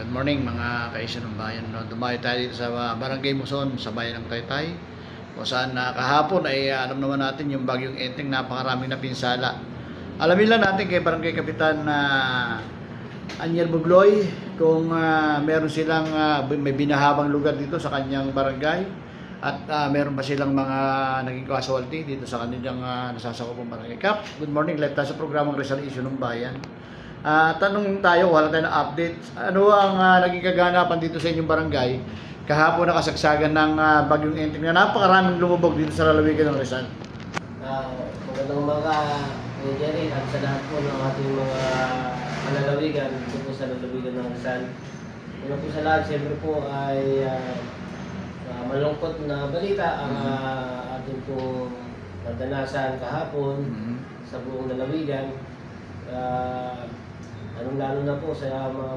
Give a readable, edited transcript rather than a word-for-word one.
Good morning mga kaisa ng bayan. No? Dumayo tayo dito sa Barangay Muson sa bayan ng Taytay. Kung saan kahapon ay alam naman natin yung bagyong Enteng, napakaraming napinsala. Alamin lang natin kay Barangay Kapitan Aniel Bugloy kung meron silang may binahabang lugar dito sa kanyang barangay at meron pa silang mga naging casualty dito sa kanilang nasasakupang barangay. Kap, good morning. Live tayo sa programang Rizal Issue ng Bayan. Tanong tayo, wala tayong update. Ano ang naging kaganapan dito sa inyong barangay kahapon na kasagsagan ng bagyong Enteng na napakaraming lumubog dito sa lalawigan ng Rizal? Magandang umaga, Jerry, at sa lahat po ng ating mga kalalawigan dito po sa lalawigan ng Rizal. Una po sa lahat, siyempre po ay malungkot na balita ang ating po nadanasan kahapon sa buong lalawigan. Lalo na po sa mga